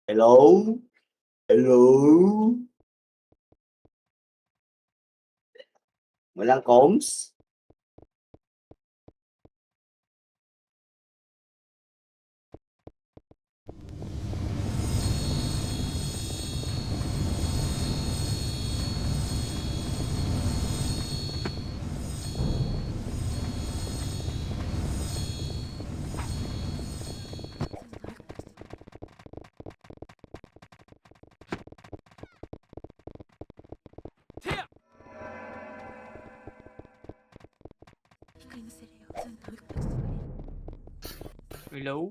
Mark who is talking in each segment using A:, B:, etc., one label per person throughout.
A: Hello? Hello? Walang comms?
B: Hello?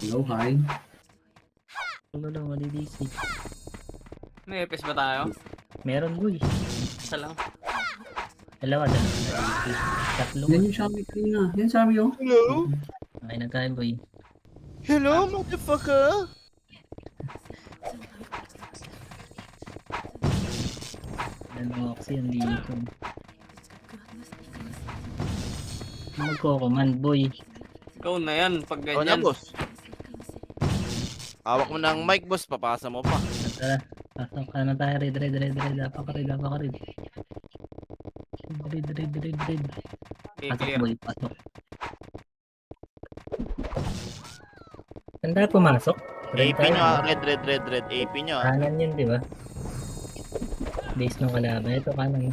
C: Hello, hi.
D: Ano lang, malidisi.
B: May EPS ba tayo?
D: Meron boy.
B: Isa lang.
D: Dalawa. Tatlo.
C: Yan yung Xiaomi kanina. Yan Xiaomi oh.
B: Hello?
D: Ay na tayo boy.
B: Hello, motherfucker?
D: Ano kasi yung dito. Magko-command boy.
B: Ikaw na yan, pag
E: Ikaw na,
B: ganyan.
E: boss. Hawak mo ng mic, boss. Papasa mo pa.
D: Tara. Pasok ka na tayo. Red. Apaka-red. Red.
B: Okay,
D: Pasok
B: clear.
D: boy, pasok. Saan tayo pumasok?
E: AP
D: tayo,
E: nyo,
D: ah.
E: red. AP nyo, ah.
D: Kanan yun, di ba? Base ng kalaban. Ito kanan.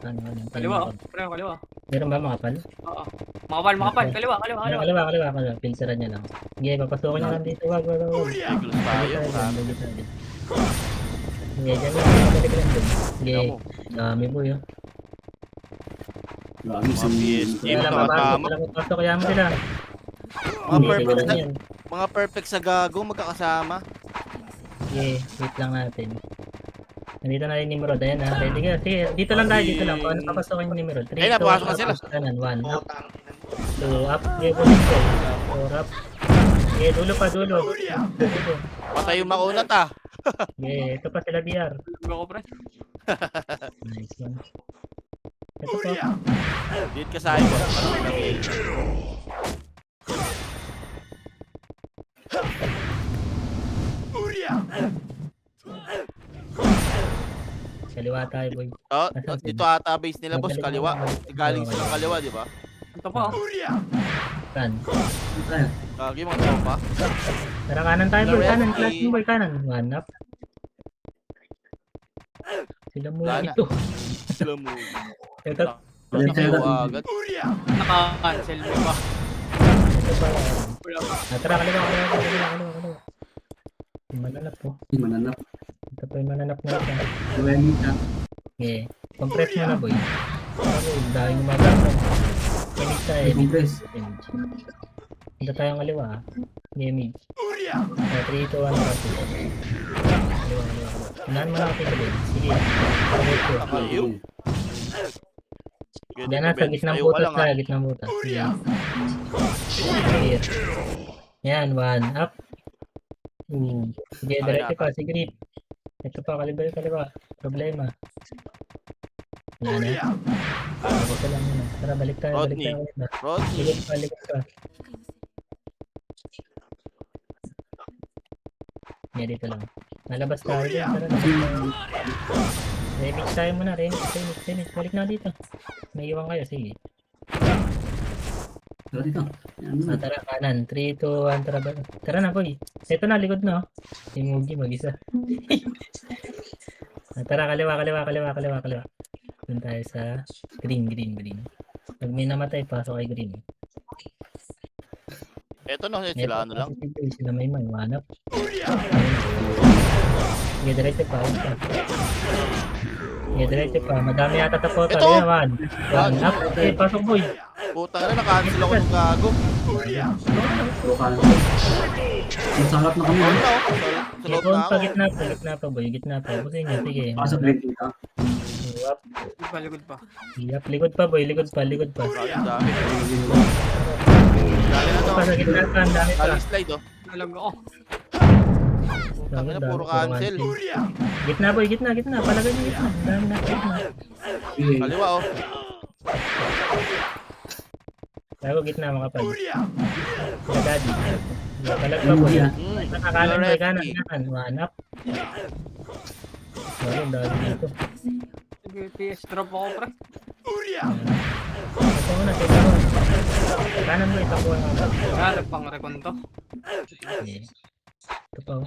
D: Kanan.
B: Kaliwa, oh. Pre, kaliwa.
D: Meron ba makapal?
B: Oo. Makapal. Kaliwa.
D: Kaliwa. Pinsaran niya lang. Sige, papasukin niya lang dito. Wag.
E: Eagles tayo. Marami.
D: Sige, dyan lang. Balik lang dun. Sige,
E: Tingnan mo.
D: dami po yun.
C: Grabe
E: Mga PSG,
D: Wala
E: mga tama.
D: papasok. Kaya mo sila.
E: Mga perfect sa gago, magkakasama.
D: Sige, wait lang natin. Nandito na rin ni Nimrod. Ayan ha. Ready ka? Sige, dito lang tayo. Dito lang. Paano papasokin ni Nimrod? 3,
E: Ayun na,
D: 2,
E: pasok na sila.
D: kanan. 1, up. 2, up. Sige, bulit ko. 4, up. Sige, dulo pa. Dulo.
E: Patay yung makunat, ah.
D: Sige, ito pa sila BR.
B: Go ko, pre.
D: Nice one. Ito pa.
E: Dito ka sa akin, boss. Parang may nangyayin.
D: Kaliwa tayo, boy.
E: Oh, dito ata base nila, boss. Kaliwa. Galing silang kaliwa, di ba?
B: Ito pa, oh.
D: Kan.
E: Kagi mga tropa.
D: Tara kanan tayo, boy.
E: Lorette,
D: Kanan. Class mo, boy. Kanan. 1 up. Sila mo
E: Wala na.
D: ito.
E: Sila mo.
D: Ito.
E: Nakakuha agad.
B: Naka-cancel mo pa.
D: Ito pa.
B: Wala pa.
D: Tara, kaliwa. Yung mananap po.
C: Mananap.
D: Ito pa yung mananap na ito.
C: Duweni ka.
D: Okay. Compress mo na, boy. Tara, boy. Dahil gumagano. Image tayo.
C: Compress.
D: Punta tayong kaliwa. Image. 3, 2, 1. Kaliwa. Unahan mo lang kita, boy. Sige.
E: Nakaliw.
D: Diyan na, sa gitnang butas tayo. Gitnang butas. Sige. Clear. Yan, 1 up. Sige, diretso pa. Sige, grip. Ito pa, kaliwa. Problema. Wala na. Ito lang muna. Tara, balik tayo.
E: Rodney.
D: ulit na.
E: Rodney.
D: Likod pa. Yeah, dito lang. Nalabas tayo. Tara, remix tayo muna. Remix. Balik na dito. May iwan kayo. Sige.
C: Tara dito. Yan.
D: Tara, kanan. 3, 2, 1. Tara na, boy. Ito na, likod na. Si Mugi, mag-isa. Tara, kaliwa. Doon tayo sa green. Pag may namatay, pasok kay green.
E: Eto na, sila ano lang.
D: Sila may manap. Sige, diretso pa. Madami yata tapos.
E: Ito!
D: One up. Okay, pasok, boy.
E: Putang na, nakancel ako ng gago.
C: Lokal. Nasa harap na kami.
E: Ano na, oh. Sa loob na ako.
D: Gitna pa, boy. Busin niya, sige.
C: Pasok rin dito.
D: Up.
B: Likod pa.
D: Yep, likod pa, boy. Likod pa.
E: Grabe, ang dami. Galing na to.
D: Sa gitna pa, ang dami pa.
E: Galing slide, oh.
B: Nalag ako.
E: Putang na, puro cancel.
D: Gitna, boy. Gitna. Palagay niyo gitna. Ang dami na gitna.
C: Sige.
E: Kaliwa, oh.
D: Tayo gitna, mga pal. Sa daddy. Kalag pa boy. Nakakanan boy, kanan,
E: Loreski.
D: kanan. One up. Wala, dahil dito.
B: Sige, PS drop ako pre.
D: Ito muna, ito mo. Kanan boy, takbo nga ba?
B: Kaya pang recon to.
D: Okay. Ito pa oh.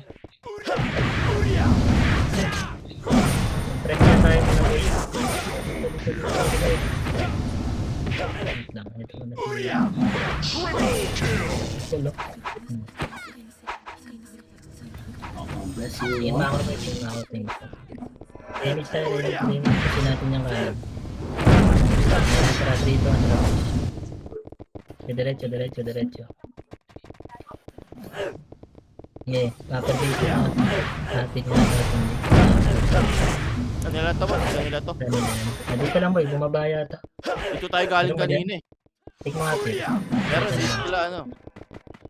D: Press na tayo muna boy. Wait lang, ito muna. Ito lo.
C: Oh, bless
D: Tingin
C: you.
D: ba ako boy? Tingin ako, tingin ko. Damage tayo, damage kasi natin yung kanan. Atras dito, atras. Diretso, diretso, diretso. Okay, papadito na. Atin nga natin.
E: Kanila to ba? Kanila to.
D: Ano na yan? Dito lang boy, bumaba yata.
E: Dito tayo galing
D: Ano ba
E: kanina eh.
D: Take mo natin.
E: Pero hindi sila ano.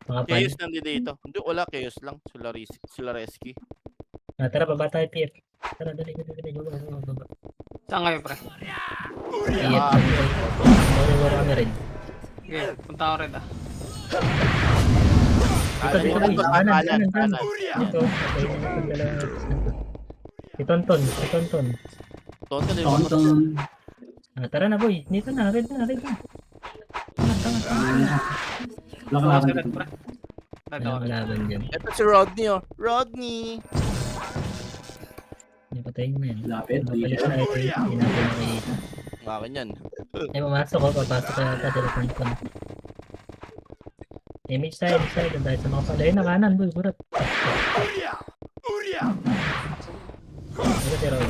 D: Mga pan.
E: Chaos nandito dito. Hindi, wala chaos lang. Sila Reski.
D: Ah, tara, baba tayo, PF. Tara, dali, dali, dali. Baba.
B: Saan kayo pre?
D: PF. Mawala kami rin.
B: Sige, punta ako rin ah.
D: Dito, dito,
E: Kanan,
D: boy.
E: kanan,
D: Kanan, kanan,
E: kanan.
D: kanan. Dito, patay na natin dalawang reps na to. Si Tonton, si Tonton.
E: Tonto din.
C: Tonton.
D: Ah, tara na boy, dito na, red na, red na.
C: Wala ka
B: Ako
C: laban
B: si Red
C: dito.
B: pre. Red
D: Wala
B: ako
D: akong
B: rin.
D: laban dyan.
E: Ito si Rodney oh. Rodney.
D: Hindi patayin mo yan.
C: Lapit.
D: Mapalis tayo ito, hindi natin makikita.
E: Akin yan.
D: Ay, pumasok ko, papasok ka yata sila Tonton. Image tayo, doon tayo sa mga pala. Ayun, na kanan, boy, burat. Ito si Rod.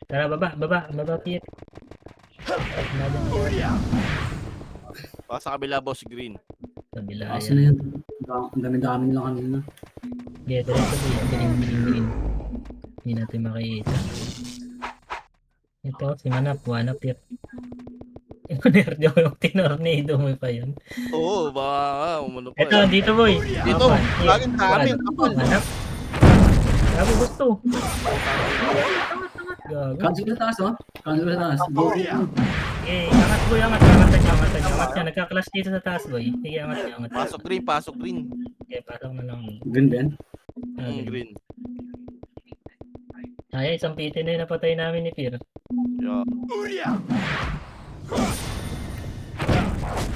D: Tara, baba, Piet.
E: Sa kabila boss green.
D: Kabila
C: Kasi
D: yan.
C: na yun. Ang dami-dami nila kanina.
D: Yeah, diretso po yan. Biling. Hindi natin makikita. Ito, si Manap. One up, Piet. Nerdio yung tinornado mo pa yun.
E: Oo, baka umano pa.
D: Ito, dito boy.
E: Dito, laging sa amin, kapal.
D: Manap. Gago gusto. Gago.
C: Cancel sa taas, oh. Cancel sa taas. Go.
D: Eh, angat boy, angat niya. Nagka-clash dito sa taas boy. Sige, angat niya.
E: Pasok green.
D: Okay, parang na lang.
C: Green Ben.
E: Green.
D: Ay, isang piti na yung napatay namin ni Pier.
E: Yeah.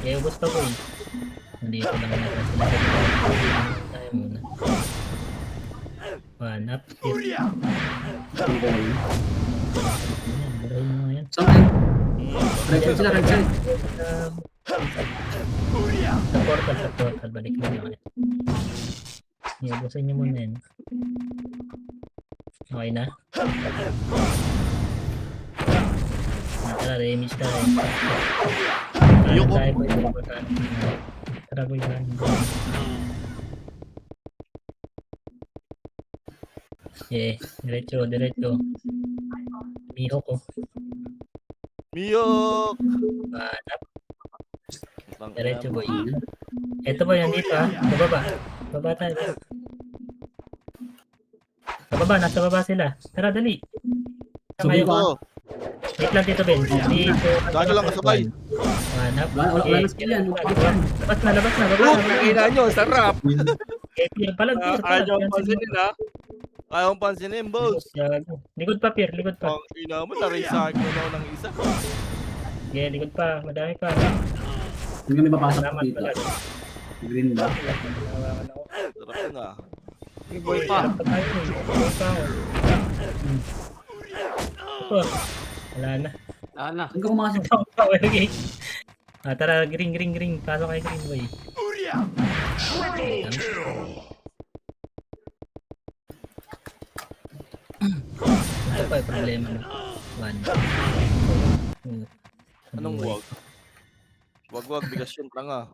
D: Kaya ubos pa boy. Nandito lang natin sila. Tayo muna. One up. Pier.
C: Ang ball.
D: Ayan, barahin mo nga yan.
C: Saan kayo? Right side sila, right side.
D: Sa portal. Balik mo lang. Iubusin niyo muna yan. Okay na? Tara, re-image tayo.
E: Ayoko.
D: Tayo boy. Tara boy. Yeah, diretso. Miho ko.
E: Miyok!
D: Diretso boy. Ito boy, nandito ha. Baba tayo. Nasa baba sila. Tara, dali. Tama
C: Subukan.
D: yun.
E: Oo.
D: Wait lang dito, Ben. Dito.
E: Gano'n lang kasabay.
D: Manap.
C: Wala na skill yan.
D: Labas na. Baba.
E: Nakina nyo, sarap.
D: Eh, Pier, palag.
E: Ayaw pansinin ha. Ayaw pansinin, boss.
D: Likod pa, Pier. Likod pa.
E: Ang ina mo, naray sa akin na ng isa.
D: Yeah, likod pa. Madami pa.
C: Hindi kami papasok
D: Salamat
C: dito.
D: pala.
C: Green ba?
E: Sarap yun ah.
B: May boy pa.
D: Sarap pa tayo eh. Boy pa ako. Ito. Wala na.
B: Ano?
C: Saan ka pumasok?
D: Power gate. Tara, green. Pasok kay green boy. Ito pa yung problema na. One.
E: Anong wag? Wag, bigas yun, tanga.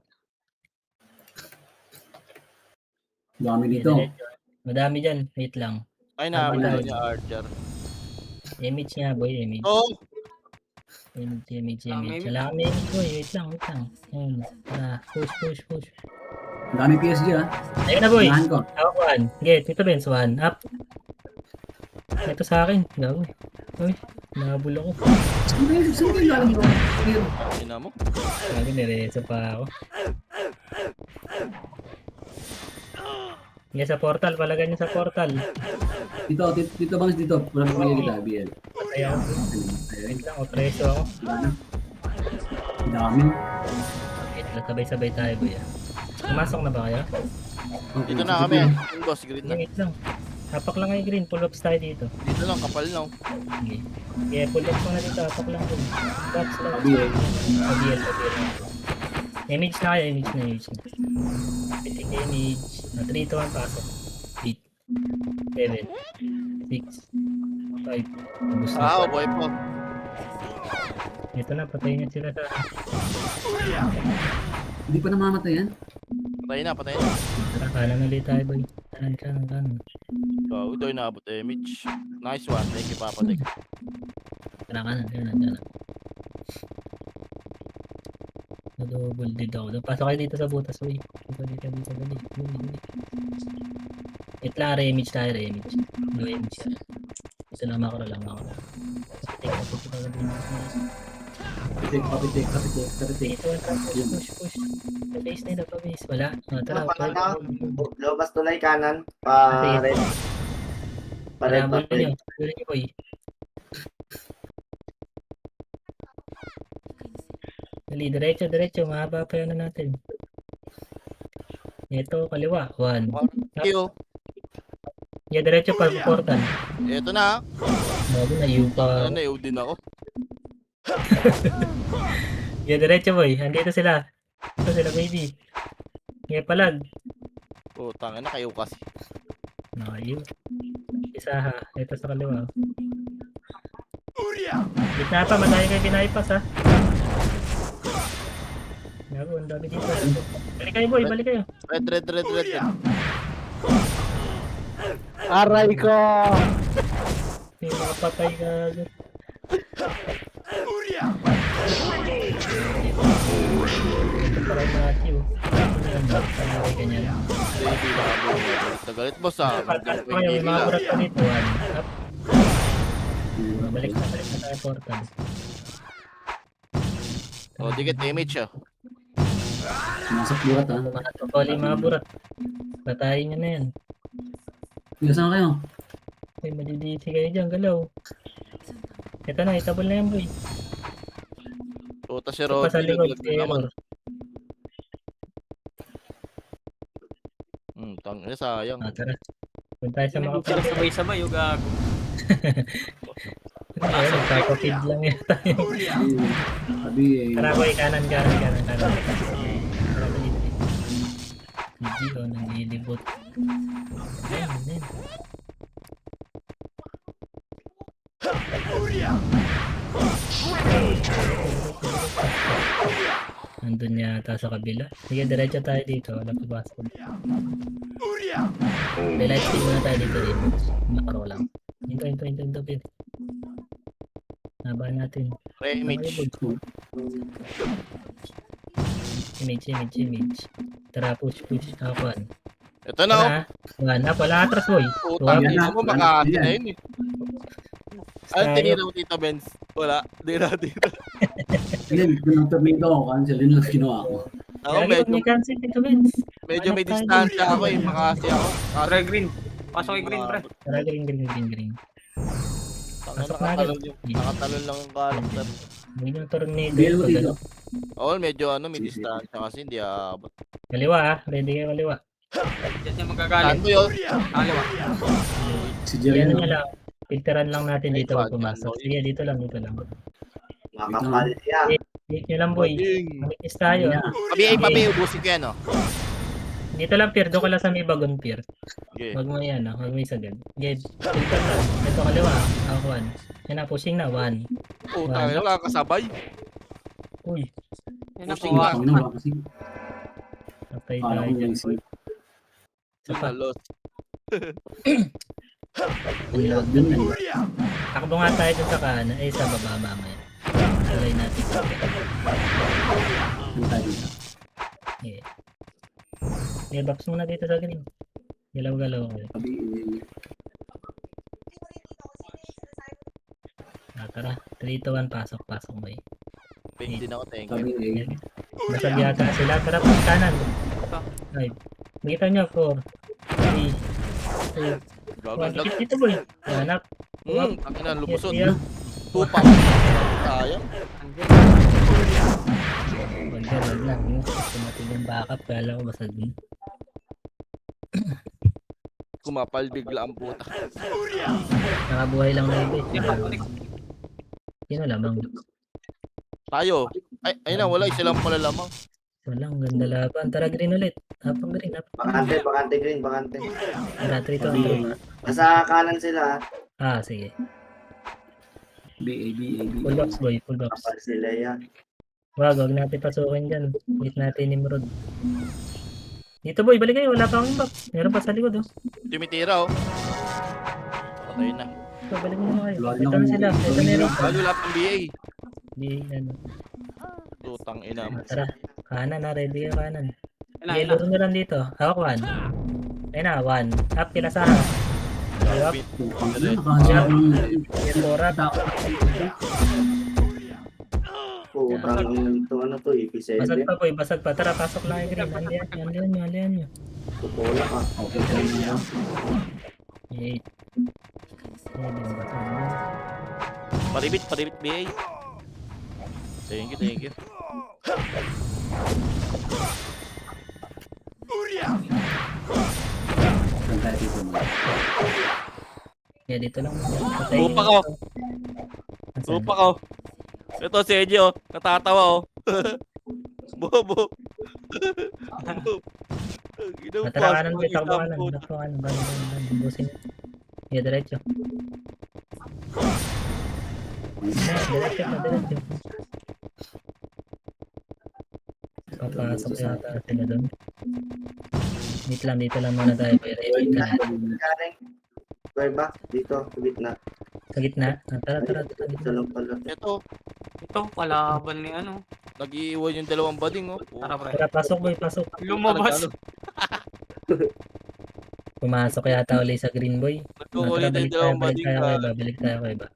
C: Dami dito.
D: Madami dyan. Wait lang.
E: Ay, nakakita niya Archer.
D: Image nga boy, image.
E: Oo!
D: Image.
B: Image.
D: Wala kami image boy. Wait lang. Ayun. Push.
C: Dami PSG ah.
D: Ayun na boy.
C: Unahan ko.
D: Ako one. Get. Ito Benz. One. Up. Ito sa akin. Gago. Uy. Nahabol ako.
C: Saan kayo lalang dito?
E: Ina mo.
D: Gago. Nireso pa ako. Sige sa portal, palagay niyo sa portal.
C: Dito bang dito? Walang pamilya kita, BL.
D: Patay ako. Wait lang, preso ako.
C: Ang dami.
D: Wait lang, sabay-sabay tayo boy. Pumasok na ba kayo?
E: Dito na kami. Yung boss, green na.
D: Wait lang. Hapak lang kayo green, pull-ups tayo dito.
E: Dito lang, kapal lang.
D: Sige. Yeah, pull-ups mo na dito, hapak lang din. Box lang.
C: BL.
D: Pabiel. Image na kayo, image na. Pitik image. 3, 2, 1, pasok. 8, 7, 6, 5. Ubus na.
E: Ah, boy po.
D: Ito na, patayin niya sila sa...
C: Hindi pa namamatay yan?
E: Patay na.
D: Tara, kanan ulit tayo boy. Kanan.
E: Oh, ito yung naabot image. Nice one. Thank you, Papa Dick.
D: Tara, kanan. Double did ako. Pasok kayo dito sa butas, boy. Dito. Dali. Wait lang, re-image tayo, re-image. No image yan. Ito lang, makro lang.
C: Kapitik.
D: Dito, push. Pa-base nila, pa-base. Wala. Tara,
A: Lobas tulay kanan.
D: Sige.
A: Red
D: Bulin nyo, boy. Dali, diretso. Mahaba pa yun na natin. Ito, kaliwa. 1.
E: Thank you.
D: Yeah, diretso pa, portal.
E: Ito na.
D: Bago na yung pa.
E: Ano, din ako.
D: Yeah, diretso boy. Andito sila. Ito sila, baby. Yeah, palag.
E: Oh, tangin na kayo kasi.
D: Nakayo. Isa ha. Ito sa kaliwa. Gitna pa, madami kayo pinaipas ha. Nago, ang dami dito. Balik kayo boy, balik kayo.
E: Red.
F: Aray ko!
D: May mga patay ka. Ito pa rin mga Q. Pangyari ganyan.
E: Baby na ako. Tagalit boss ah.
D: May mga kurat pa dito. Up. Balik na tayo portal.
E: Oh, dikit image ah.
C: Masok burat ha.
D: Mga tupali, mga burat. Patayin nyo na yan.
C: Saan kayo?
D: Ay, madidisi kayo dyan, galaw. Ito na, itabol na yan boy.
E: Puta si
D: Ito pa sa
E: Roddy.
D: likod,
E: Naglag naman.
D: error.
E: Tangin na sayang.
D: Tara. Punta tayo sa mga
B: Sila sabay-sabay, yung gago.
D: Ayun, nagkaka-feed lang yan tayo.
C: Sabi
D: Tara boy, kanan. Tara boy. GG o, nangilibot. Ayun. Nandun yata sa kabila. Sige, diretso tayo dito. Walang pabasok. May light speed muna tayo dito. Makaro lang. Hinto, Pid. Habaan natin.
E: Image.
D: Image. Tara, push. Akuan.
E: Ito na oh.
D: Tara, wala atras boy.
E: Puta,
C: Yan
E: hindi
C: na,
E: mo
C: yan.
E: makakati na yun eh. Ano
D: Tayo.
E: tinira mo Tito Benz? Wala. Di na.
C: Hindi, kung terminate ako, cancel yun lang ginawa ko.
E: Ako
D: Lagi pag may cancel dito, Vince.
E: medyo may
D: Hanap tayo.
E: distansya ako eh. Makasi ako.
B: Pre, green. Pasok kay green, pre.
D: Tara, green. Pasok na
E: Nakatalon lang yung character.
D: Hindi yung tornado.
C: BL mo dito.
E: Oo, medyo may distansya kasi hindi aabot.
D: Kaliwa ha. Ready kayo kaliwa.
B: Diyan niya
E: Saan
B: magagaling.
E: mo yun?
B: Kaliwa.
C: Si
D: Yan
C: Jerry
D: na
C: no?
D: lang. Filteran lang natin dito
E: Ay,
D: pag pumasok.
E: boy.
D: Sige, dito lang.
A: Makakapal siya.
D: Dito nyo lang boy. Malitis tayo.
C: Yeah.
E: Pabi, ubusin ko yan oh.
D: Dito lang pier. Doon ka lang sa may bagon pier.
E: Okay.
D: Huwag mo yan. Huwag mo isagad. Sige, filter lang. Ito kaliwa. Akuan. Yan na, pushing na. 1.
E: Puta, wala kasabay.
D: Uy.
B: Yan
E: Pushing
B: ako.
E: na.
C: Ang naman kasi.
D: Patay
C: Kala
D: tayo
C: ko
D: dyan
C: yung
D: boy. Isa pa.
E: Lost.
C: Load dun na.
D: Takbo nga tayo dun sa kanan. Sa baba mamaya. Salay natin.
C: Punta dito.
D: Yeah. Yeah, box muna dito sa green. Galaw-galaw ko.
C: Sabi,
D: Tara. 3, 2, 1. Pasok mo eh.
E: Pain din ako, thank
C: sabi,
E: you.
D: Basag yata sila. Tara, pas kanan. 5. Kita nyo, 4, 3, 2,
E: Gago,
D: 1.
E: lag.
D: Dito boy. Hanap.
E: Ang ina, lumusot.
D: Yes,
E: Tupak. Sayang.
B: Andyan.
D: Wag lang. Tumating yung backup. Kala ko basta dun.
E: Kumapal bigla ang puta.
D: Nakabuhay lang na iba.
B: Hindi pa connect.
D: Sino lamang?
E: Tayo. Ay, ayun na, wala. Isa lang pala lamang.
D: Walang ganda laban. Tara green ulit. Hapang green.
A: Bakante green, bakante.
D: Tara 3 to.
A: Nasa kanan sila.
D: Sige.
C: BA.
D: Full box boy. Full box.
A: Kapal sila yan.
D: Wag natin pasukin dyan. Hit natin Nimrod. Dito boy, balik kayo. Wala pa akong box. Meron pa sa likod oh.
E: Tumitira, oh. Patay na.
D: So, balik mo na kayo.
C: Wala
D: Ito na
C: nang-
D: sila. Ito meron.
E: Lalo lahat ng BA.
D: Di, ano.
E: Tutang ina mo.
D: Tara. Kanan na. Ready ka kanan.
B: Ayun na.
D: Yellow na lang dito. Hawak 1. Ayun na. 1. Up. Kinasaha. Up.
C: Putang ina, nakahanap ng
D: Yellow up.
A: Putang ito, ano to, EP7.
D: Basag pa boy. Basag pa. Tara. Pasok lang yung green. Andiyan nyo.
A: Tutulak ka.
C: Okay, okay na.
D: 8. 7 ba ito?
E: Paribit BA. Thank you.
C: Saan tayo dito mo?
D: Yeah, dito lang.
E: Lupa ko. Lupa ko. Ito si Eji, oh. Natatawa, oh. Bobo.
D: Tara kanan boy. Takbo kanan. Takbo kanan. Ban. Busin. Yeah, diretso. Diretso. Papasok yata sila doon. Dito lang muna tayo.
A: Kanan. Kuweba, dito, sa gitna.
D: Sa gitna. Tara.
A: Ito lang pala.
E: Ito,
B: Ito, kalaban ni ano.
E: nag-iiwan yung dalawang bading, oh.
B: Tara, pre.
D: Tara, pasok boy. Pasok.
B: Lumabas.
D: Pumasok yata ulit sa green boy.
E: Nagkukulit yung dalawang bading.
D: Balik tayo kay iba.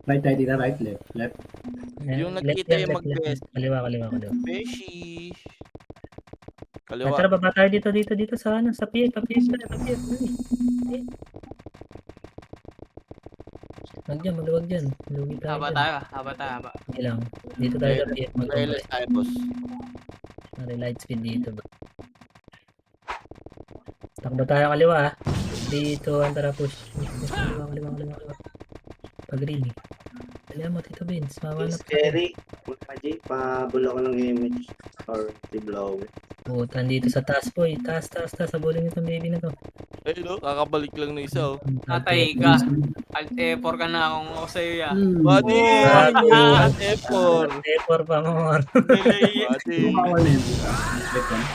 C: Right tayo dito, right, left.
E: Yung
D: Left
E: nakita
D: yan,
E: yung
D: left, left.
E: mag-best.
D: Kaliwa.
E: Beshi.
D: Tara,
E: Kaliwa.
D: baba tayo dito sa ano, sa pier. Maluwag dyan. Lugi tayo
B: Haba
D: dyan.
B: tayo.
D: Hindi lang. Dito tayo sa pier.
E: Realize tayo, boss.
D: Light speed dito ba? Takbo tayo kaliwa ah. Dito, tara push. Kaliwa. Pag-green eh. Kaliwa mo, Tito Vince. Mawanap ka.
A: Scary. Maji, pabulo ko ng image. Or i-blow.
D: Putan dito sa taas boy. Taas. Sabulin itong baby na to.
E: Eh, no? Kakabalik lang na isa, oh.
B: Tatay ka. Alt F4 ka na kung ako sa'yo ya.
E: Buddy!
D: Grabe.
E: Effort!
D: Tepor pa more.
E: Buddy!
C: Bawal yun. Left one.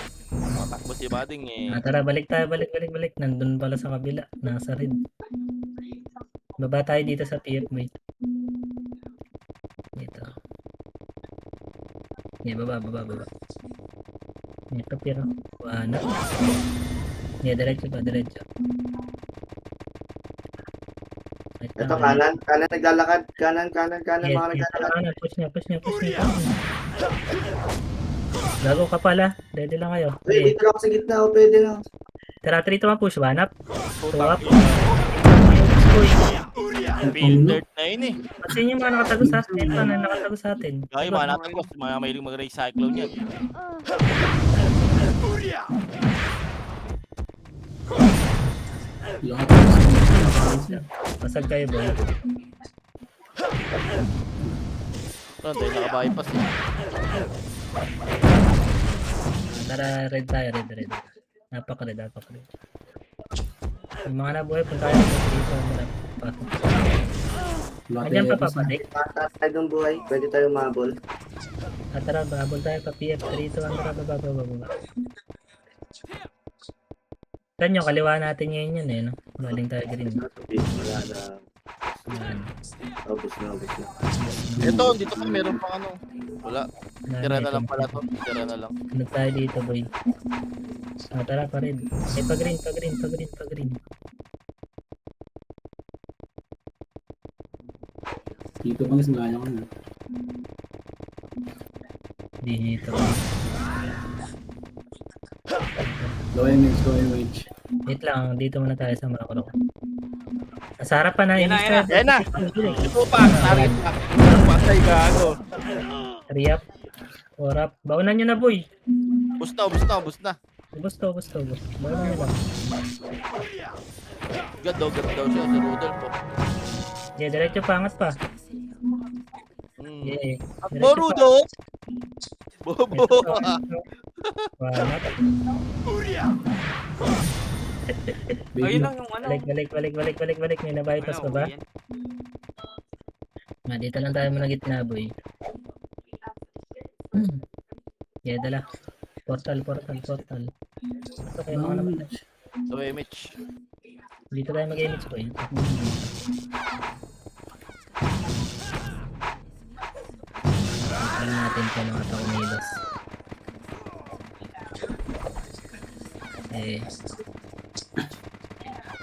E: Matakbo si Bading, eh.
D: Tara, balik tayo. Balik. Nandun pala sa kabila. Nasa red. Baba tayo dito sa PF boy. Dito. Baba. Ito pero. Ano? Diretso pa.
A: Ito, kanan naglalakad. Kanan, mga naglalakad.
D: Push niya. Gago ka pala. Ready lang kayo.
A: Uy, dito lang ako sa gitna, pwede na.
D: Tara, 3 to push. 1 up. 2 up.
E: Filtered na yun, eh.
D: Kasi yung mga nakatago sa atin. Ito na nakatago sa atin.
E: Kaya mga natagos, mga mahiling mag-recycle yan.
C: Lahat ng nakahanap.
D: Pasag kayo boy.
E: Ito, dahil naka-bypass, eh.
D: Tara, red tayo. Red. Napaka-red. Yung mga nabuhay, punta tayo dito. Ayan pa papalik.
A: Mataas tayo ng buhay, pwede tayo mabol.
D: Tara, babol tayo pa PF3 to. Baba. Saan yung kaliwa natin ngayon yun eh, no? Galing tayo green.
A: Wala na.
D: Yan.
A: Obus na.
E: Ito, dito pa, meron pang ano. Wala. Tira na lang pala to. Tira na lang.
D: Ano tayo dito, boy? Tara pa rin. Pa-green.
C: Dito pang simula ko na.
D: Dito.
C: Low image, low image.
D: Wait lang, dito muna tayo sa macro. Sa harapan na,
B: Yan na,
D: image
B: yan
D: tayo.
E: Yan na. Ito pa, tarik pa. Patay gago.
D: Hurry up. Or up. Baunan nyo na, boy.
E: Bus na, bus na, bus na.
D: Gusto. Baunan nyo na.
E: Ganda daw siya si Rudolph.
D: Yeah, diretso pangat pa.
E: Hmm.
D: Yeah.
E: Akbo, Rudolph! Bobo!
D: Wala.
B: Ayun lang yung ano.
D: Balik. May na-bypass pa ba?
B: Yan.
D: Dito lang tayo muna gitna, boy. Yeah, dala. Portal. Ito kayo mga naman.
E: So, image.
D: Dito tayo mag-image, boy. Tignan natin kung mga taunilos.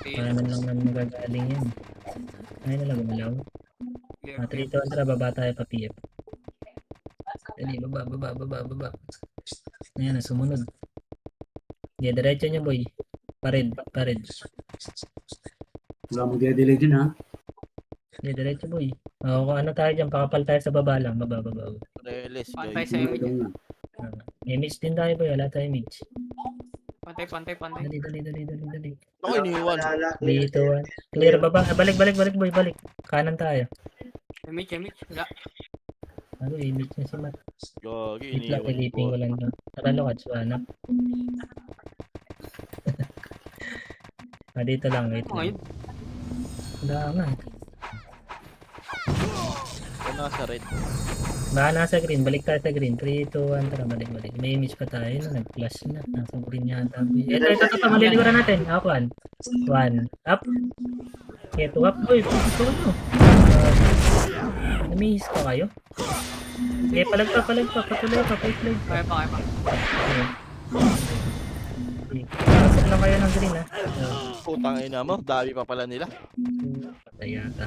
D: Paano lang naman magagaling yan. Ay na lang gumalaw. Mga 3 to 1 baba tayo pa PF. Dali, baba. Ayan, sumunod. Yeah, diretso nyo, boy. Pared.
C: Wala mo delay din ha.
D: Yeah, diretso, boy. O, kung ano tayo dyan, pakapal tayo sa baba lang. Baba.
E: Relis,
B: Pantay
E: guys.
B: sa image.
D: Image din tayo, boy. Wala tayo image.
B: Pantay.
D: Dali.
E: Ako iniwan.
D: Dito, clear, baba. Balik, boy. Balik. Kanan tayo.
B: Image. Wala.
D: Ano, image na si Matt.
E: Gagi,
D: Wait lang,
E: iniwan.
D: ilipin ko lang to. Tara, lokats, hanap. Dito lang, wait
B: Ano ngayon?
D: lang. Wala nga.
E: Yan nasa red.
D: Baka nasa green, balik tayo sa green. 3, 2, 1, tara, balik. May image pa tayo, no? Nag-flash na. Nasa green yata. Ito, maliliguran natin. Up, 1. Up. Okay, 2 up. Uy, ito ano? Namihis pa kayo? Okay, palag pa. Patuloy pa.
B: Kaya pa.
D: Saan lang kayo ng green, ha?
E: Putang ina mo, dami pa pala nila.
D: Patay yata.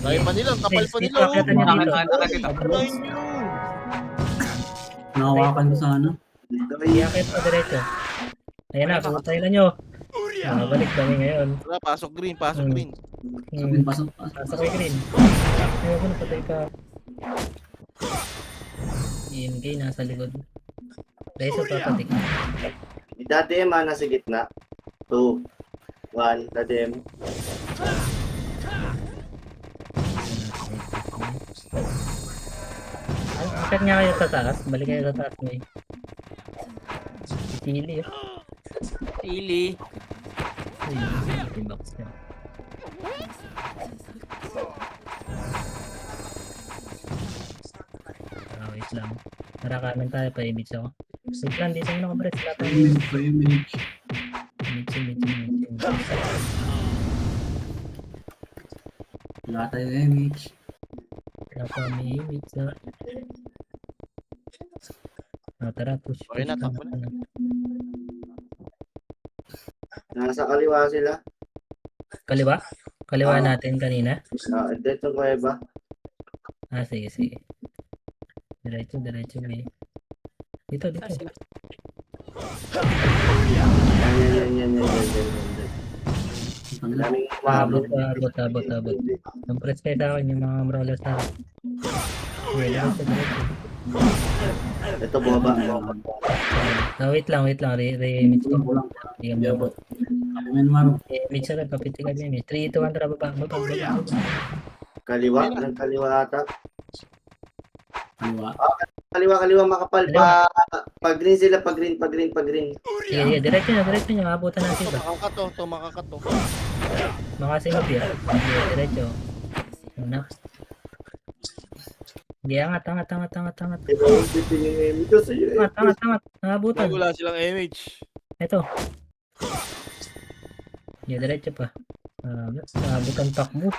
E: Dami pa nila, ang kapal pa nila.
D: Dito, akyatan nyo dito.
B: Nakakita.
C: Nakawakan mo sa ano.
D: Iakit pa diretso. Ayan na, pumuntahin na nyo. Balik kami ngayon.
E: Tara, pasok green.
C: Sabihin, pasok.
D: Nasa kay green. Ayaw ko na patay ka. EMK nasa likod. Reso papatik.
A: Dadem nasa gitna. 2, 1, dadem.
D: Akit nga kayo sa taas. Balik kayo sa taas. May pili.
B: Ili.
D: Uy, box na. Wait lang. Tara, kanan tayo pa image ako. Wait lang, dito mo nakapress. Wala tayong
C: Image.
D: image.
C: Wala tayo image.
D: Wala pa may image na. Tara, push.
E: Okay na, takbo na.
A: Nasa kaliwa sila.
D: Kaliwa? Kaliwa natin kanina?
A: Dito kuweba.
D: Sige. Diretso may. Dito.
A: Yan. Daming
D: Abot. Ang press kayo sa akin yung mga rollers sa akin. Diretso.
A: Ito baba.
D: Wait lang. Re-image ko.
C: Kulang.
D: Hindi ka
C: Yabot. Amen, Maro.
D: image na rin, papitigan niya image. 3, 2, 1, tara, baba.
A: Kaliwa. Ang kaliwa ata.
C: Kaliwa.
A: Kaliwa makapal. Pag green sila. Pag green.
D: Sige, diretso nyo. Maabutan natin ba?
E: Makakato.
D: Makasinop yan. Sige, diretso. Una. Sige, angat. Angat. Nakabutan.
E: Wala silang image.
D: Ito. Sige, diretso pa. Nakabutan pack move.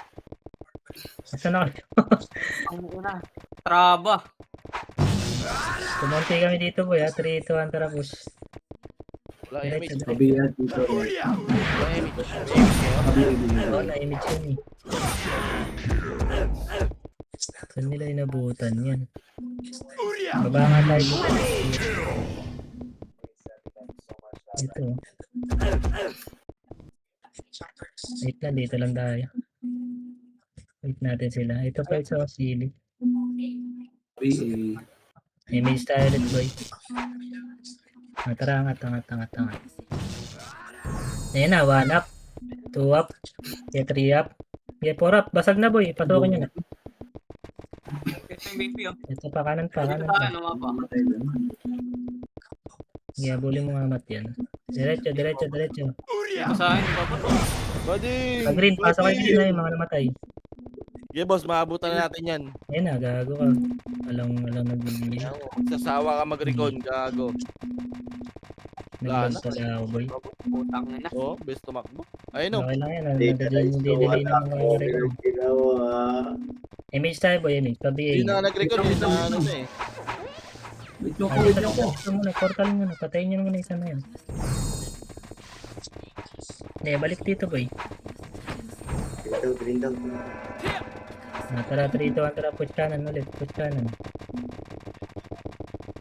D: Asa na kayo?
B: Ang una. Traba.
D: Kumonti kami dito, boy. 3, 2, 1, tara, push.
E: Wala image.
D: Diretso.
C: Kabiyad dito.
E: Wala image.
D: Oo, na-image yun eh. Saan nila inabutan yan? Baba nga tayo. Ito. Wait lang, dito lang tayo. Wait natin sila. Ito pa isa sili. Image tayo ulit, boy. Tara, angat. Ayan na, 1 up. 2 up. 3 up. 4 up. Basag na, boy. Pasukin nyo na.
B: Ito yung BP oh.
D: Ito pa, kanan pa.
B: Dito tayo, lumapa.
D: Bully mo nga mat yan. Diretso.
B: Dito sa akin, baba.
E: Buddy!
D: Pag green, pasok kayo dito na yung mga namatay.
E: Yeah, boss, maabutan na natin yan.
D: Ayan na, gago ka. Alang nagbibigay.
E: Sasawa ka mag-recon, gago.
D: Nag-log pala ako, boy.
B: Putang na.
E: Oh, best tumakbo. Ayun o.
D: Okay lang yan.
A: Data guys,
D: Nagdelay ng mga record.
A: ginawa.
D: Image tayo, boy. Image.
E: Hindi
D: Pa-BA.
E: na nag-recon, hindi na ano na eh.
C: Wait nyo ko.
D: Ito muna, portal muna. Patayin nyo muna isa na yan. Hindi, balik dito, boy.
A: Green daw.
D: Tara, 3, 2, 1, tara. Push kanan ulit. Push kanan.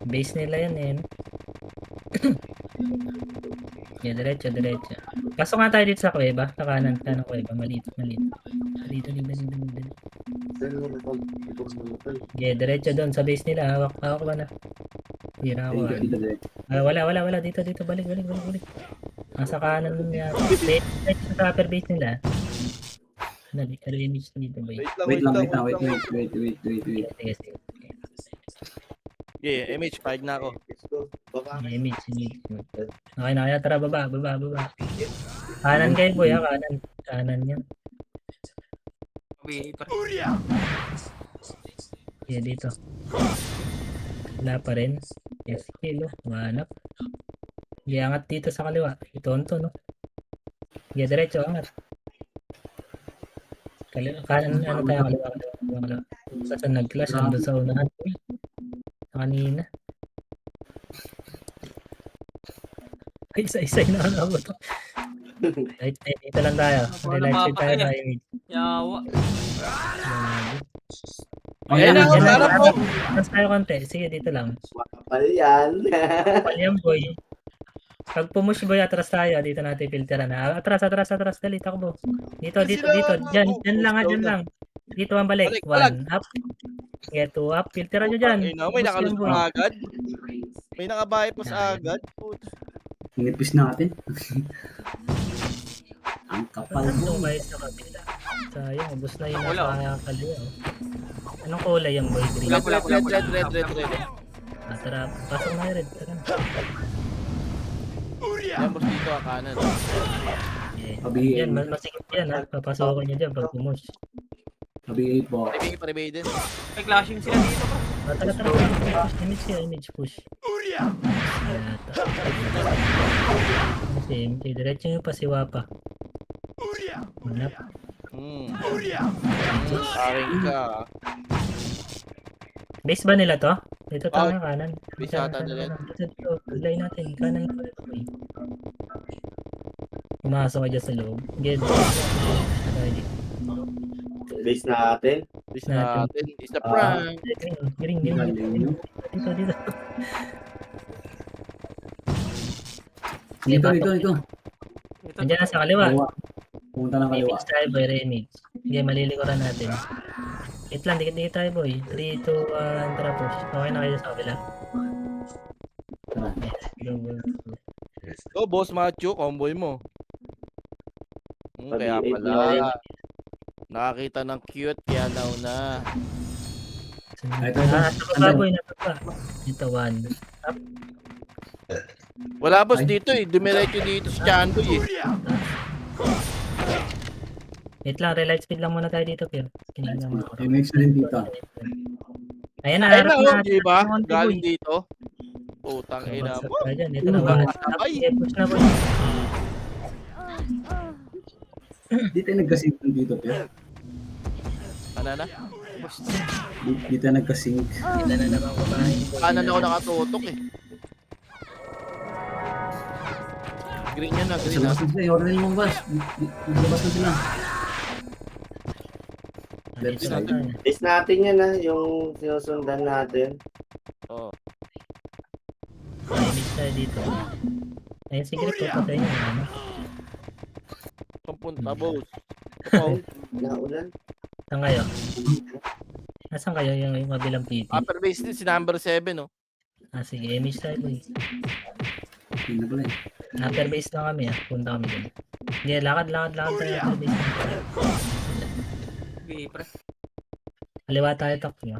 D: Base nila yan, eh. Yeah, diretso. Pasok nga tayo dito sa kuweba. Sa kanan kuweba. Malito. Dito. Yeah, diretso doon sa base nila. Hawak ba na? Hira ako. Wala. Dito. Balik. Nasa kanan nun yan. Diretso sa upper base nila. Pero image dito ba yun?
C: Wait lang.
D: Sige.
E: Yeah, image, 5 na ako.
A: Baka
D: Image. Okay na, kaya tara, baba. Kanan kayo, boy, ha? Kanan yan.
B: BP pa.
D: Yeah, dito. Wala pa rin. Yes, kilo. Manap. Yeah, angat dito sa kaliwa. Itonto, no? Yeah, diretso, angat. Kanan, ano tayo, kaliwa. Saan nag-clash? Nandun sa unahan. Uy, kanina. Ay, isa-isa na ako to. Right, dito lang tayo. Relax tayo na image.
B: Yawa.
E: Ayan na,
D: Yan
E: harap mo.
D: Mas tayo konti. Sige, dito lang.
A: makapal yan.
D: Palyan, boy. Pag pumush, boy, atras tayo. Dito natin filteran. Atras. Dali, takbo. Dito. Diyan lang. Dito ang balik.
E: Balik.
D: 1 up. Get 2 up. Filteran nyo dyan.
E: May
D: Ubus
E: nakalus
D: yan, boy.
E: pa agad. May nakabypass agad.
C: Nipis natin. Ang kapal mo.
D: Lumayas sa kabila. Sayang, ubus na yun
B: Wala.
D: nasa kaliwa. Anong kulay yung boy? Green.
E: Red.
D: Tara, pasok na yung red. Tara.
E: Yan, boss, dito ang kanan.
D: Yeah.
C: Sabihin.
D: Yan, masikip yan ha. Papasokan nyo dyan pag pumush.
C: Sabihin po.
E: Paribay din.
B: May clashing sila dito bro.
D: Tara. Image push. Kasi diretso nyo pa si Wapa. Manap.
E: Aring ka.
D: Base ba nila to? Dito tayo kanan.
E: base yata nila.
D: Dito, lay natin. Kanan ko ito. Pumasok ka dyan sa loob. Get.
A: Base natin.
E: Bis natin. Isa prank.
D: Green. Dito.
C: Dito.
D: Andiyan na sa kaliwa.
C: Pumunta ng kaliwa.
D: Image tayo boy, image. Sige, malilikuran natin. Wait lang, dikit tayo boy. 3, 2, 1, tara push. Okay na kayo sa kabila.
C: Tara.
E: Oh, boss macho, comboy mo. Kaya pala. Nakakita ng cute, kaya nauna.
C: Ito.
D: Nasa baba boy, nasa baba. Ito 1.
E: Wala boss dito eh. Dumiretso dito sa Chandoy eh.
D: Wait lang, relight speed lang muna tayo dito, Pierre. Kinala mo.
C: Image na rin dito.
D: Ayan na,
E: Ayun
D: harap
E: na,
D: na.
E: di ba?
D: Monte,
E: Galing
D: boy.
E: dito. Putang ina
D: Bagsak
E: mo.
D: ka dyan. Ito na, 1.
E: Ay.
D: Push na boy.
C: Dito nagka-sync dito, Pierre.
E: Ano na?
C: Dito nagka-sync.
D: Kita na naman kumain.
E: Kanan ako nakatutok eh. Green yan na,
C: Sa
E: green na.
C: labas na sila. Order mo boss. Sa labas na sila. Left side.
A: Base natin yan yung sinusundan natin.
E: Oh.
D: Image tayo dito. Ayun si Grip, papatay niya. Ano?
E: Pampunta, boss. Oh,
A: Naulan.
D: Saan kayo? Nasaan kayo yung kabilang PT?
E: upper base din si number 7, no?
D: Ah, sige, image tayo boy.
C: Yun na pala eh.
D: Upper base lang kami punta kami dun. Hindi, lakad tayo upper base.
B: Okay, pre.
D: Kaliwa tayo takbo.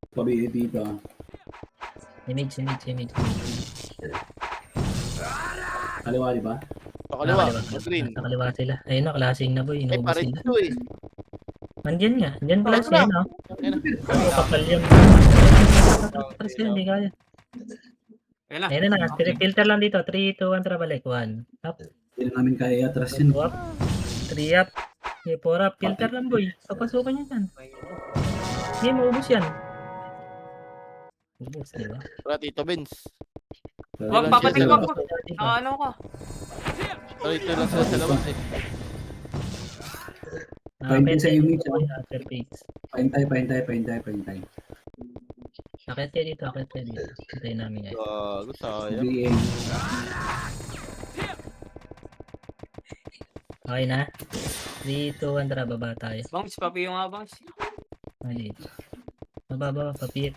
C: Pabi dito.
D: Image.
C: Kaliwa, di ba?
E: Sa kaliwa,
D: Kaliwa.
E: sa green.
D: Sa kaliwa sila. Ayun na, klaseng na boy.
E: Ay,
D: Inuubos
E: pare
D: sila.
E: dito eh.
D: Nandiyan nga. Diyan pala
E: Ano
D: siya, no?
E: Ayun na.
D: Ano, kapal yun. Tapos yun, hindi kaya.
B: Ayun na.
D: Ayun na, filter lang dito. 3, 2, 1, tara balik. 1. Up.
C: Hindi na namin kaya atras yun.
D: 2 up. 3 up. 4 up. Filter lang boy. Papasukan niya yan. Hindi, maubos yan. Ubos, di ba?
E: Wala, Tito Benz.
B: Wag,
E: Ilan
B: papatik
E: sila?
B: wag. Ano ka?
E: Wala, ito lang sila sa labas eh.
C: Pwede sa image,
D: boy. After page.
C: Paintay.
D: Akit kayo dito. Hintayin namin yan.
E: Gago, sayang.
C: Pabi
D: Okay na? 3, 2, 1, tara, baba tayo.
B: Bangs, papi yung nga bangs.
D: Mali. Baba, papit.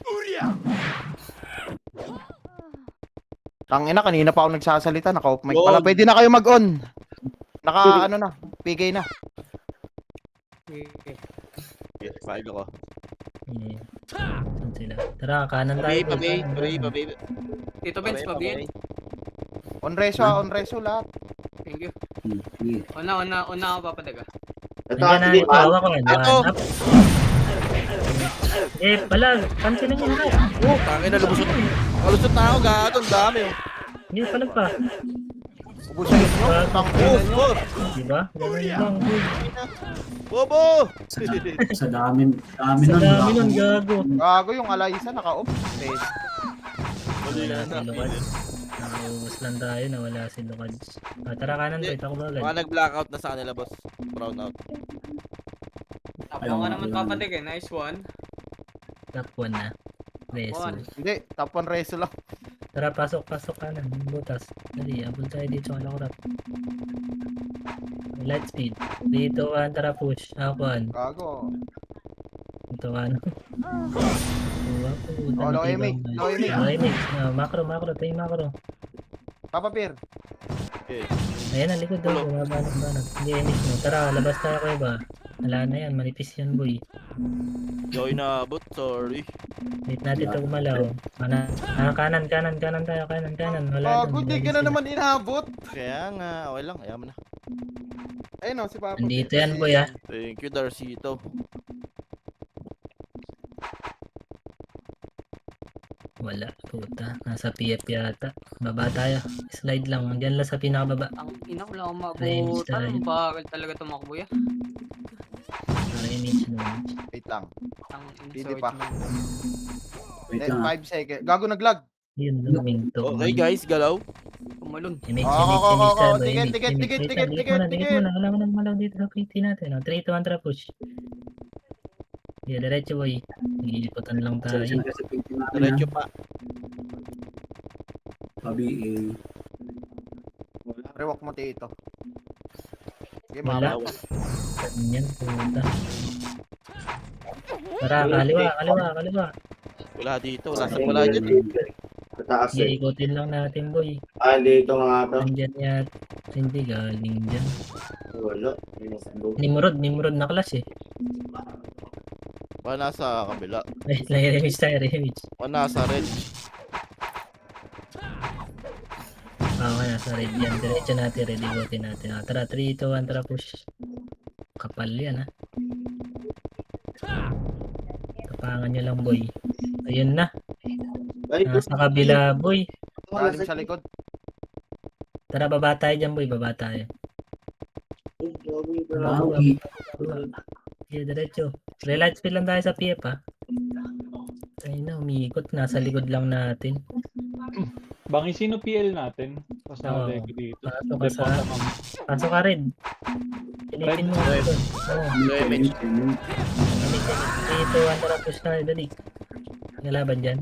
F: Tangina, kanina pa ako nagsasalita. Naka-off mic pala. Pwede na kayo mag-on. Ano na. PK na.
B: Okay.
E: Okay, file ko.
D: Yeah. Saan sila? Tara, kanan tayo.
E: Pabi.
B: Tito Benz, papi yan.
F: On reso lahat.
B: Thank you.
C: Sige.
B: Una ako papadaga.
A: Ito
D: Nandiyan na
A: kasi
D: ito. Hawak ko yan.
E: Ito.
D: 1 up. Pala. Cancel na yun.
E: Oh, tangin na lumusot. Kalusot na ako, gago. Ang dami oh.
D: Hindi, palag pa.
F: Ubusin nyo.
E: Oh,
D: Diba? Ganun lang. boy.
E: Bobo!
C: Sa dami
D: Sa
C: nun.
D: dami nun, gago.
F: Gago yung Alaysa. Naka-off. Test.
D: Wala si Lukads. Nakaubos lang tayo. Nawala si Lukads. Tara kanan to. Ito ko ba agad.
E: Mga nag-blackout na sa kanila, boss. Brown out.
B: Ako ka naman papatik eh. Nice one.
D: Top 1 na. Reso.
B: One.
F: Hindi. Top 1 reso lang.
D: Tara, pasok kanan. Butas. Dali, abol tayo dito sa kalakurap. Light speed. Dito, 1, tara push. Aquan.
F: Gago.
D: Ito, ano. Buwa po.
F: Oh, low image.
D: Low image. Macro. Tayo yung macro.
F: Papa Pier.
E: Okay.
D: Ayan, ang likod daw. Banat. Hindi, image mo. Tara, labas tayo kayo ba? Wala na yan. Manipis yan, boy.
E: Joy na abot, sorry.
D: Wait natin ito gumalaw. Kanan tayo. Kanan. Wala
F: Gago, di ka na naman inabot.
E: Kaya nga, okay lang, ayaw mo na.
F: Ayun o, si Papa.
D: Andito yan, boy, ah.
E: Thank you, Darcito.
D: Wala, puta. Nasa PF yata. Baba tayo. Slide lang. Diyan lang sa pinakababa.
B: Ang ina ko lang ako
D: Nice,
B: maabutan.
D: nice.
B: Bakit talaga tumakbo yan?
D: Para image no.
F: Wait lang.
B: Ang
F: Hindi
B: insert
F: pa.
B: mo.
C: Wait lang.
F: 5 seconds. Gago naglag.
D: Yun, luming to.
E: Okay guys, galaw.
B: Tumalon.
D: Image
F: Oo,
D: tayo, boy.
F: ticket.
D: Dikit muna. Wala mo nang malaw dito sa PT natin. 3, 2, 1, tara push. Yeah, diretso, boy. Iiputan lang tayo.
C: Selection kasi pinti natin
E: Diretso pa.
C: Pabi
F: Rewalk mo dito. Sige,
D: Wala.
F: mama.
D: Ganyan, puta. Tara, kaliwa.
E: Wala dito, wala dyan.
A: Sa taas
D: Sige,
A: eh.
D: ikutin lang natin, boy.
A: Dito nga to.
D: Nandyan yan. Hindi, galing dyan.
A: Wala.
D: Nimrod na class eh.
E: Wala nasa kabila.
D: Wait lang, remix tayo, remix.
E: Wala nasa red.
D: Nasa red yan. Diretso natin, ready ikutin natin. Tara, 3, 2, 1, tara push. Kapal yan, Tapangan nyo lang, boy. Ayun na.
A: Ay,
D: Nasa kabila, boy.
F: Galing sa likod.
D: Tara, baba tayo dyan, boy. Baba tayo.
C: Lagi.
D: Yeah, diretso. Relight speed lang tayo sa PF, Ayun na, umiikot. Nasa likod lang natin.
G: Bangi, sino PL natin?
D: Oo.
G: Kasama ko dito.
D: Pasok ka sa... Pasok ka rin. Silipin mo.
G: Red.
D: Oo.
E: Image.
D: Dito, tara push tayo. Dali. May laban dyan.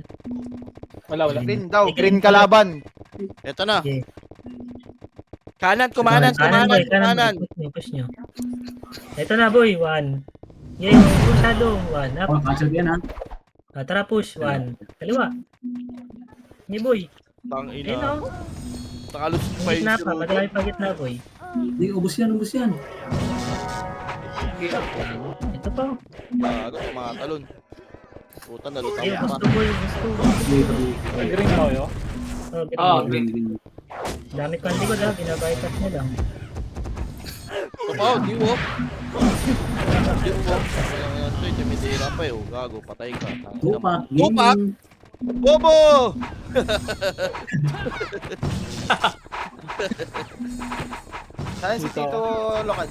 G: Wala.
F: Green daw. Green kalaban.
E: Ito na.
D: Okay.
E: Kanan, kumanan,
D: boy,
E: kumanan.
D: Push nyo. Ito na, boy. 1. Yay, masyado. 1. Up.
C: Oh, cancel yan ha.
D: Tara, push. 1. Kaliwa. Hey, boy.
E: Tang
D: Ayun,
E: ina.
D: oh.
E: Takalus pa yung
D: Gitna pa.
E: siro.
D: Madali pa gitna, boy.
C: Hindi, ubus yan, ubus yan.
D: Ito pa.
E: Gago, mga talon. Puta, nalutang
D: Ayun,
E: pa.
D: gusto, boy. Gusto.
G: Nag-ring na kayo?
D: Oh,
B: Oh,
D: green.
B: green.
D: Dami pa ang likod, ha. Binabypass nyo lang.
E: Ito pa, di mo. Di mo. Ayan, ito, tumitira pa eh. Gago, patay ka. Tangina mo.
C: Tupak.
E: Tupak? Bobo!
F: Saan si Tito Lokad?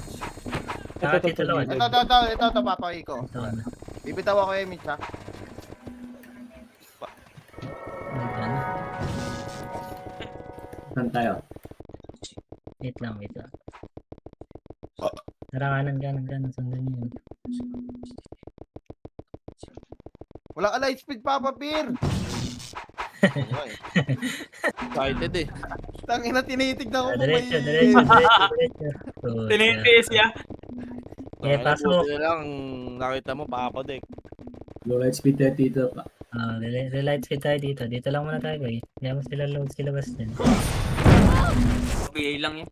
D: Dito lang.
F: Ito, papakay ko.
D: Ito na.
F: Bibitaw ako yung Mitch ha.
D: Ito na.
C: Saan tayo?
D: Wait lang. Tara, kanan. Sundan nyo yun.
F: Wala ka light speed, Papa Beer.
E: Excited eh.
F: Tangina, tinitignan ko kung may...
D: Diretso.
B: Tinitiis niya.
D: Eh, pasok.
E: Buti na lang, nakita mo, papadek.
C: Low light speed tayo dito pa.
D: Relight speed tayo dito. Dito lang muna tayo, boy. Hindi mo sila load sila basta din.
B: BA lang yan.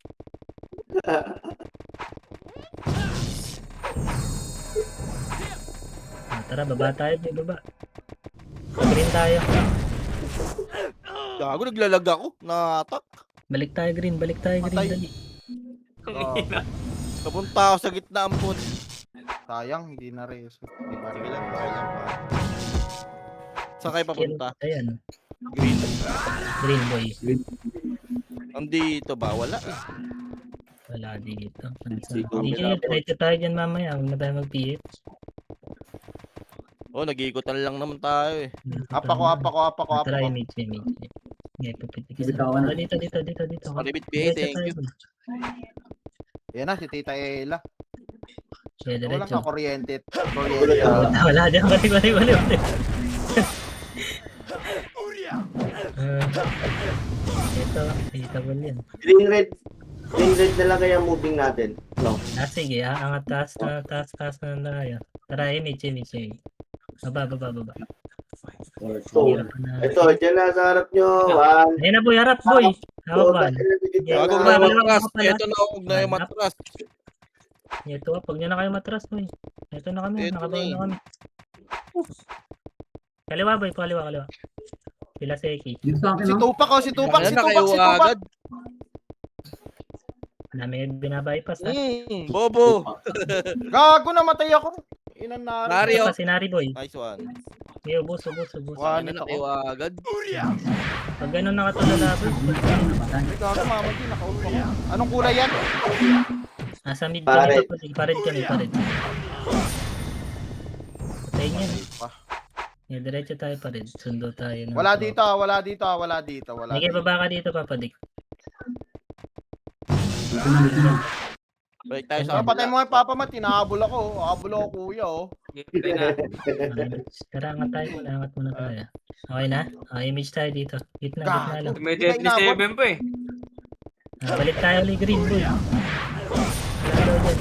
D: Tara, baba tayo, boy. Baba. Green tayo.
E: Gago, naglalag ako. Natak.
D: Balik tayo, green.
F: Patay.
D: Dali.
F: Oh,
E: Napunta ako sa gitna ang put.
F: sayang, hindi na rin. Hindi pa
E: Sige
F: rin.
E: lang, okay lang pa. Saan kayo papunta?
D: Ayan.
E: Green.
D: Green, boy.
E: Nandito ba? Wala eh.
D: Wala dito.
E: Siguro
D: Hindi nyo, diretso tayo dyan mamaya. Huwag na tayo mag-PH.
E: Oh, nag-iikutan lang naman tayo eh.
F: Apa ko.
D: Tara, image. Ngayon, pupitik isa.
C: Bitawan na.
D: Dito.
E: Kalibit BA,
D: Diretso
E: thank
D: tayo,
E: you.
D: boy.
F: Yan na, si Tita Ella.
D: Kaya
F: Wala
D: diretso.
F: ka kuryente.
D: Wala dyan. Balik. Ito, hitable yan.
A: Green red na lang kaya moving natin. No.
D: Sige, angat taas na tayo. Tara, image. Baba.
A: So,
D: Hirap na.
A: ito, dyan na sa harap nyo. One.
D: Ayun na, boy, harap, boy. Hawak ba?
E: Gago
D: Wala,
E: na
D: wala,
E: matras.
D: wala.
E: Ito na, huwag na yung matras.
D: Ito, pag nyo na kayo matras, boy. Ito na kami,
E: Ito
D: nakabaw
E: na eh.
D: na kami. Kaliwa, boy, kaliwa. Pila Seki.
C: Dito sa akin,
F: Si
C: no?
F: Tupak, si Tupak.
E: Ayan na kayo agad.
D: Dami binabypass, ha?
E: Bobo.
F: Gago, namatay ako. Inan na.
E: Mario.
D: Ito pa, sinari, boy.
E: Nice one.
D: Iyo, ubos.
F: One
E: Ano na
F: ako.
E: kayo agad?
D: Pag ganun nakatulala, boy.
F: Ay, gago, mama, di nakaupo ako. Anong kulay yan?
D: Nasa mid
A: Pare.
D: kami, pared kami. Patayin yan. Yeah, diretso tayo pared. Sundo tayo. ng-
F: Wala dito.
D: Sige, baba ka dito, papadik.
C: Dito na.
E: Balik tayo sa
F: Saka patay mo nga Papa Mat, tinahabol ako. Habol ako kuya oh.
B: Patay na.
D: Tara, angat muna tayo. Okay na? Image tayo dito. Gitna lang.
B: May Deadly 7 pa eh.
D: Balik tayo ulit green, boy. Wala daw dyan.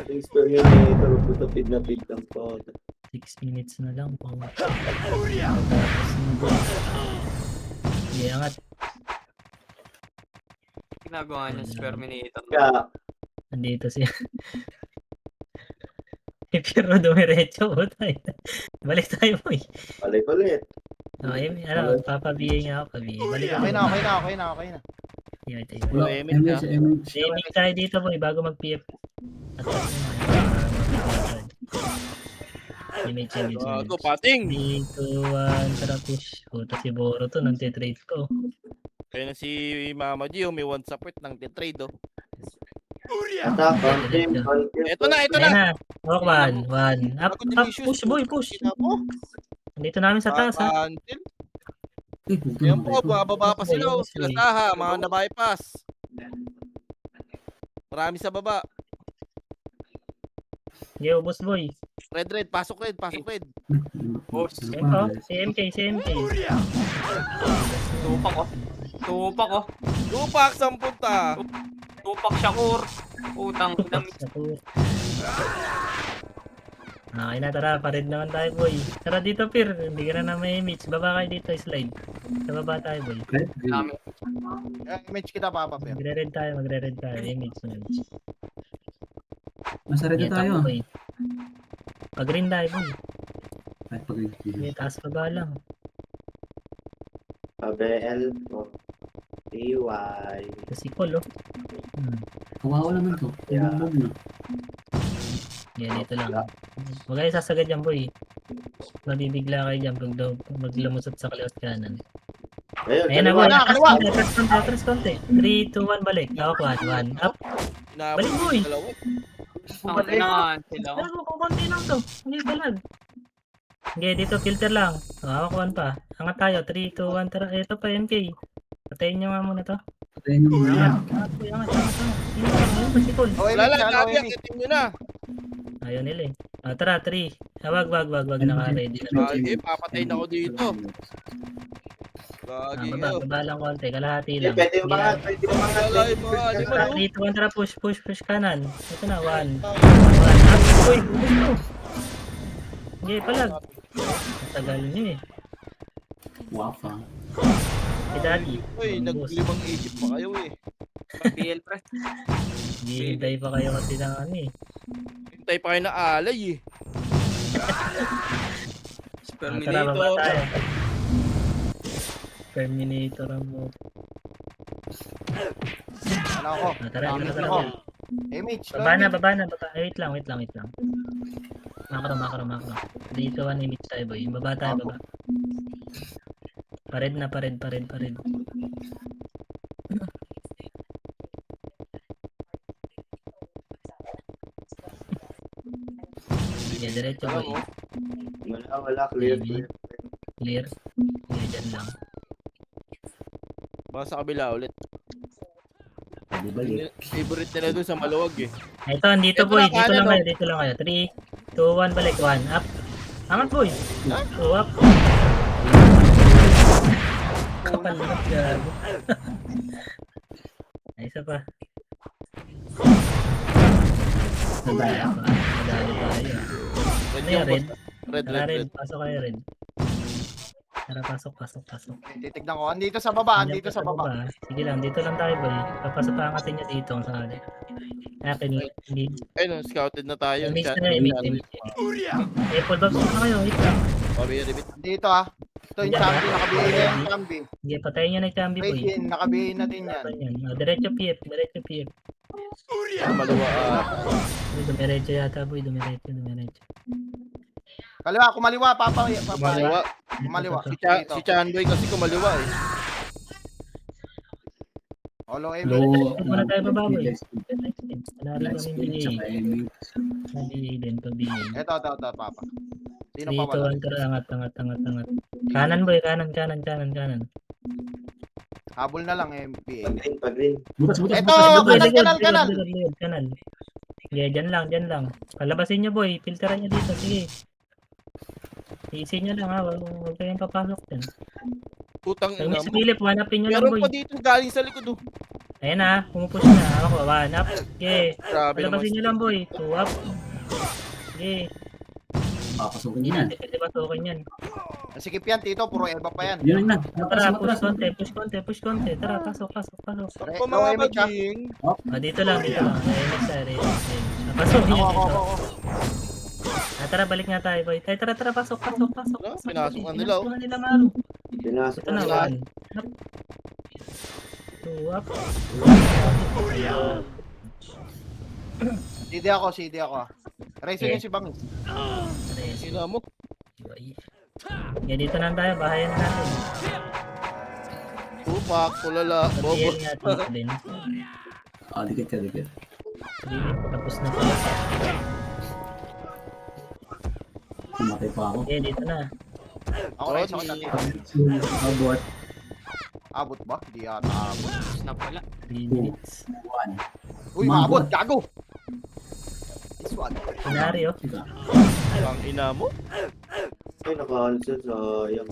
A: Experimentator, puto feed na lang po.
D: 6 minutes na lang po. Sige, angat.
B: Ginagawa niya sa Terminator.
A: Kaya,
D: Andito siya. Pero dumiretso po tayo. Balik tayo, boy.
A: balik ulit.
D: Okay, papabihay nga ako. Balik
F: Okay
D: ako.
F: na.
D: Yeah, ito.
C: Wala,
E: Image,
C: image.
D: Image tayo dito, boy, bago mag-PF. Image.
E: Gago, pating.
D: 3, 2, 1, tara push. Puta si Boro to, nanti-trade ko.
E: Kaya na si Mama Gio, may one sapit ng titrade oh.
A: Attack, confirm.
E: Ito na.
D: Ayan na. Walk 1. Up, push, boy, push. Dito namin sa taas, ha.
E: Until.
C: Eh, huwag ka
E: Yan
C: na
E: po,
C: dito.
E: bababa pa sila oh. Sila Taha, mga na-bypass. Marami sa baba.
D: Sige, ubos boy.
E: Red, pasok red.
B: Boss.
D: Yan po. CMK.
B: Tupak ko.
E: Lupak, 10 punta.
B: Tupak Shakur. Utang dami.
D: Okay na, tara. Pared naman tayo, boy. Tara dito, Pir. Hindi ka na may image. Baba kayo dito, slide. Sa baba tayo, boy.
C: Red, green.
B: Dami.
F: Image kita, Papa Fer.
D: Magre-red tayo. Image na.
C: Nasa red na tayo.
D: boy. Pag-green tayo, boy.
C: Kahit pag green.
D: Sige, taas baba lang.
A: PBL o PY.
D: Ito si Paul, oh.
C: Kawawa naman to.
A: Yeah.
C: Ibang na.
D: Yan, dito lang. Huwag kayo sasagad dyan, boy. Mabibigla kayo dyan pag maglamusot sa kaliwat kanan.
A: Ayun,
D: Ayan na,
A: kaliwa
D: boy.
A: na.
F: kaliwa.
D: Atras konti. 3, 2, 1, balik. Ako, 1 up. Balik, boy.
B: Ang tinangan sila.
D: Pero kung konti lang to. Hindi balag. Okay, dito filter lang. Hawakuan pa. Angat tayo. 3, 2, 1, tara. Ito pa, MK. Patayin nyo nga muna to.
C: Patayin nyo muna.
D: Angat, boy. Angat. Ayun pa si Paul.
F: Oh,
E: Wala
F: image,
E: lang,
F: ano,
E: Gabi,
F: image.
E: akitin nyo na.
D: Ayaw nila eh. Tara, 3. Wag. Naka-ready na.
E: Gagi, papatayin ako dito. Gagi,
D: Baba lang konti. Kalahati
A: Hindi,
D: lang.
A: pwede umangat. Pwede umangat.
E: Wala, iba, di ba?
D: 3, 2, 1, tara. Push kanan. Ito na, 1. Up. Uy, gusto. Hindi, palag. Matagal nyo eh.
C: Wafa.
D: Si Daddy.
E: Uy, nag-limang Egypt pa kayo eh.
B: PL pre.
D: Hihintay pa kayo kasi ng ano eh.
E: Hintay pa kayo na alay eh.
D: Tara, baba
B: Terminator.
D: tayo. Terminator ang mo.
F: Ano ako?
D: Tara.
F: Ako. Image,
D: Baba na. Wait lang. Makro. Dito one image tayo, boy. Baba tayo, baba. Pared. Okay, diretso, boy.
A: Wala. Clear.
D: Clear. Okay, dyan lang.
E: Baka sa kabila ulit.
C: Pwede balik.
E: Favorite nila dun sa maluwag eh.
D: Ito, andito,
E: Ito
D: boy.
E: lang, kanan,
D: Dito lang kayo. 3, 2, 1, balik. 1, up. Angat, boy. 2, up. Kapal na, gago. Ay, isa pa. Madali tayo.
E: Red
D: Ano
E: yung
D: yung red?
E: Red.
D: Tara, red. Pasok kayo, red. Tara, pasok.
F: Titignan ko. Andito sa baba.
D: Sige lang, dito lang tayo, boy. Papasok pa angatin niya dito kung sakali. Akin, hindi.
E: Ayun, scouted na tayo.
D: Image na yun, image. Full box na kayo, wait lang.
E: Pabiribit.
F: Dito ah. Ito yung chambi. Nakabili na yung chambi.
D: Sige, patayin niya na yung chambi, boy.
F: Wait din. Nakabili na din yan.
D: Yan. Diretso PF.
E: Maluwa.
D: Uy, dumiretso yata, boy. Dumiretso.
F: Kaliwa, kumaliwa. Papa.
E: Kumaliwa.
F: Kumaliwa.
E: Si Chanboy kasi kumaliwa eh.
F: Olo
C: Low.
F: image.
D: Muna tayo baba, boy.
C: Light
D: Nari
C: speed,
D: kami
C: tsaka image.
D: din pabili.
F: Ito, Papa. Sino pa
D: Dito,
F: wala?
D: tara, angat. Kanan, boy. Kanan.
F: Habol na lang MPA.
A: Pag-green.
C: Butas.
F: Ito!
D: Boy,
F: Kanal.
D: likod, kanan. Yeah, dyan lang. Palabasin nyo, boy. Filteran nyo dito, sige. Easy nyo lang, ha. Huwag kayong papasok din.
E: Putang
D: Pag
E: ina
D: Miss
E: mo.
D: Philip, one upin nyo lang,
E: Meron
D: boy.
E: pa dito galing sa likod oh.
D: Ayan na, pumupush na. Ako, one up. Okay.
E: Grabe naman.
D: Palabasin nyo lang, boy. 2 up. Okay.
C: Papasukin
D: Hindi
C: yan.
D: natin pwede pasukin yan.
F: Sikip yan, Tito. Puro Eva pa yan.
C: Yun na.
D: Tara, push konti. Tara, pasok.
F: Low image ah.
E: Pamamaging.
D: Dito lang. Next tayo. Pasok nyo
F: Ako.
D: dito. Tara, balik nga tayo, boy. Tara, pasok.
E: Pinasok na nila, oh.
D: Pinasok na nila, Maru.
A: Pinasok
D: Ito na,
A: na.
D: 1. Up. 2 up.
F: CD ako ah. Racing yun si Bangis.
E: Sino mo?
D: Yeah, dito na tayo. Bahayan na natin.
E: Tupak, kulala, bobo.
D: Pag-TL nga dito din.
C: Dikit ka.
D: Sige, tapos na pala.
C: Pumatay pa ako.
D: Okay, dito na.
F: Ako rin sa kanya.
C: Abot.
F: Abot ba? Di yata abot.
B: Na pala.
D: 3 minutes.
C: 1.
F: Uy, maabot. Gago.
D: Scenario.
C: Sige.
E: Ang ina mo.
A: Ay, naka-cancel. Sayang.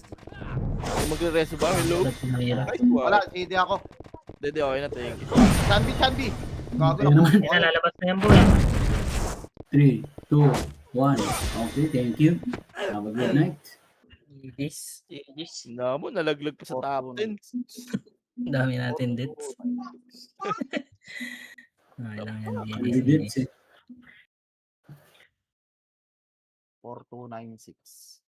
E: Magre-reso ba? Hello?
D: Ba't mahirap?
E: Nice one.
F: Wala, CD ako.
E: Dede, okay na. Thank you.
F: Chanbi. Gago
C: Ayun naman.
D: Yan, lalabas na yan, boy.
C: 3, 2, 1. Okay, thank you. Have a good night.
D: This.
E: Ina mo, nalaglag pa sa top 10.
D: Dami natin dits. Okay lang yan.
C: Hindi bits eh.
F: 4296.